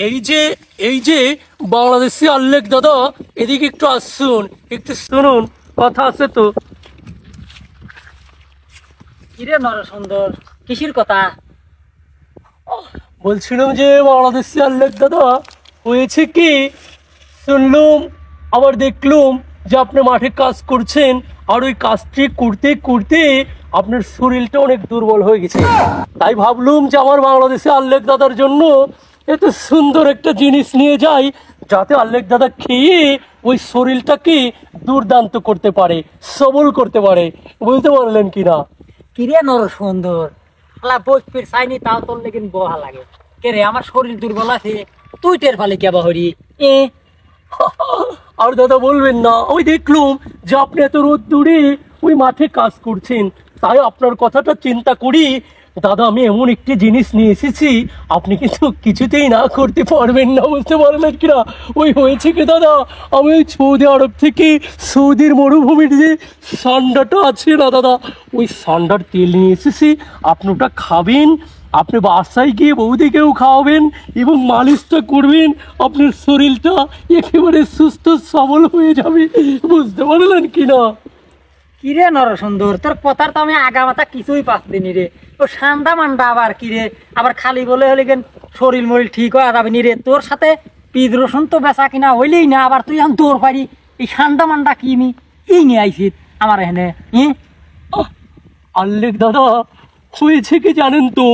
এই যে বাংলাদেশি আল্লেখ দাদা, এদিকে একটু আসুন, একটু শুনুন, কথা আছে তো। কিরে নরসুন্দর, কিসের কথা? বলছিলাম যে বাংলাদেশি আল্লেখ দাদা, হয়েছে কি, শুনলুম আবার দেখলুম যে আপনি মাঠে কাজ করছেন, আর ওই কাজটি করতে করতে আপনার শরীরটা অনেক দুর্বল হয়ে গেছে। তাই ভাবলুম যে আমার বাংলাদেশি আল্লেখ দাদার জন্য এত সুন্দর একটা জিনিস নিয়ে যাই, যাতে আল্লেখ দাদা খেয়ে ওই শরীরটাকে দুর্দান্ত করতে পারে, সবল করতে পারে। বুঝতে পারলেন কিনা? কিরে নরসুন্দর, আলা বসপির চাইনি, তাও তোর লেকিন বহা লাগে। কে রে, আমার শরীর দুর্বল আছে, তুই টের ফালে কেবা হরি? আর দাদা বলবেন না, ওই দেখলুম যে আপনি এত রোদ দূরে ওই মাঠে কাজ করছেন, তাই আপনার কথাটা চিন্তা করি দাদা আমি এমন একটি জিনিস নিয়ে এসেছি, আপনি কিন্তু কিছুতেই না করতে পারবেন না। বুঝতে পারলেন কিনা? ওই হয়েছে কি দাদা, আমি ওই সৌদি আরব থেকে সৌদির মরুভূমির যে সান্ডাটা আছে না দাদা, ওই সান্ডার তেল নিয়ে এসেছি। আপনি ওটা খাবেন, আপনি বাসায় গিয়ে বৌদিকেও খাওয়াবেন এবং মালিশটা করবেন, আপনার শরীরটা একেবারে সুস্থ সবল হয়ে যাবে। বুঝতে পারলেন কিনা? কিরে নরসুন্দর, তোর কথার তো আমি আগামাতা কিছুই পাচ্ছিনি রে। ও সান্ডা মান্ডা আবার কিরে, আবার খালি বলে হলে কেন শরীর মরিল ঠিক হয়ে যাবে নি রে। তোর সাথে পিঁয়াজ রসুন তো বেচা কিনা হইলেই না, আবার তুই এখন দৌড় পারি এই সান্ডা মান্ডা কি নি এই নিয়ে আইছিস আমার এখানে? আল্লেখ দাদা, হয়েছে কি জানেন তো,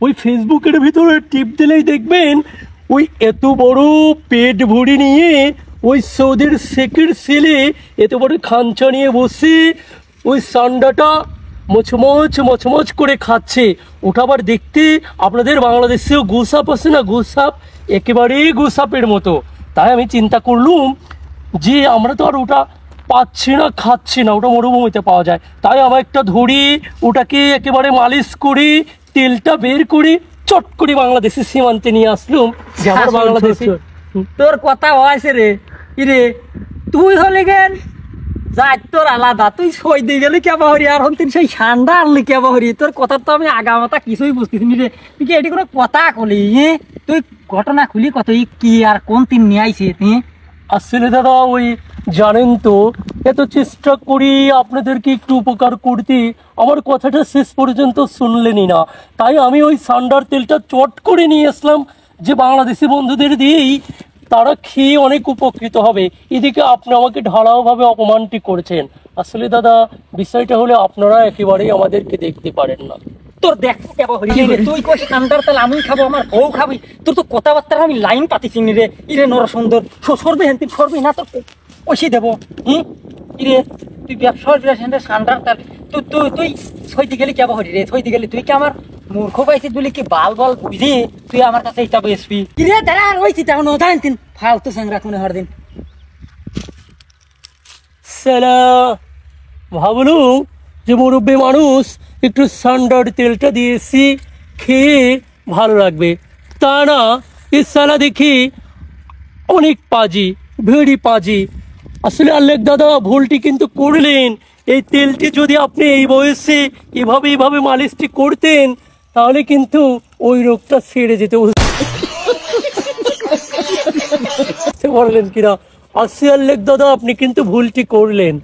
ওই ফেসবুকের ভিতরে টিপ দিলেই দেখবেন ওই এত বড় পেট ভরি নিয়ে ওই সৌদির শেখের ছেলে এত বড় খাঞ্চা নিয়ে বসে ওই সান্ডাটা মচমচ করে খাচ্ছে। ওটা আবার দেখতে আপনাদের বাংলাদেশেও গোসাপ আছে না, গোসাপ, একেবারেই গোসাপের মতো। তাই আমি চিন্তা করলুম যে আমরা তো আর ওটা পাচ্ছি না, খাচ্ছি না, ওটা মরুভূমিতে পাওয়া যায়, তাই আমার একটা ধরি ওটাকে একেবারে মালিশ করি, তেলটা বের করি, চট করে বাংলাদেশের সীমান্তে নিয়ে আসলুম। যে আমার বাংলাদেশে তোর কথা হয়েছে রে। কিরে তুই হলে গেন যাই তোর আলাদা, তুই সই দিয়ে গেলি কেবা হরি, আর হন সেই ঠান্ডা আনলি কেবা হরি। তোর কথা তো আমি আগামাতা কিছুই বুঝতেছি নি রে। তুই কি এটি কোনো কথা কলি? তুই ঘটনা খুলি কত কি আর কোন তিন নিয়ে আইছে? আসলে দাদা ওই জানেন তো, এত চেষ্টা করি আপনাদেরকে একটু উপকার করতে, আমার কথাটা শেষ পর্যন্ত শুনলেনই না। তাই আমি ওই সান্ডার তেলটা চট করে নিয়ে আসলাম, যে বাংলাদেশি বন্ধুদের দিয়েই তারা খেয়ে অনেক উপকৃত হবে। এদিকে আপনি আমাকে ঢালাওভাবে অপমানটি করছেন। আসলে দাদা বিষয়টা হলে আপনারা একেবারেই আমাদেরকে দেখতে পারেন না। তোর দেখ তুই কই সান্ডার তেল আমি খাবো, আমার বউ খাবি, তোর তো কথাবার্তা আমি লাইন পাতিছি নি রে। ইরে নরসুন্দর, সরবি হেন তুই সরবি না, তোর পয়সা দেবো। ইরে তুই ব্যবসা সান্ডার তেল তুই তুই তুই সইতে গেলি কেবা হরি রে? সইতে গেলি তুই কি আমার মূর্খ পাইছিস বলি কি বাল বল বুঝি তুই আমার কাছে এটা বেসবি? ইরে তারা আর ওই চিন্তা কোনো জানেন তিন ফালতু সংগ্রাহ মনে হর দিন সালা ভাবলু যে মুরব্বী মানুষ একটু সান্ডার তেলটা দিয়েছি, খেয়ে ভালো লাগবে, তা না এই সালা দেখি অনেক পাজি, ভেড়ি পাজি। আসলে আল্লেখ দাদা ভুলটি কিন্তু করলেন। এই তেলটি যদি আপনি এই বয়সে এভাবে মালিশটি করতেন, তাহলে কিন্তু ওই রোগটা সেরে যেতে। বুঝতে পারলেন কিনা? আসলে আল্লেখ দাদা আপনি কিন্তু ভুলটি করলেন।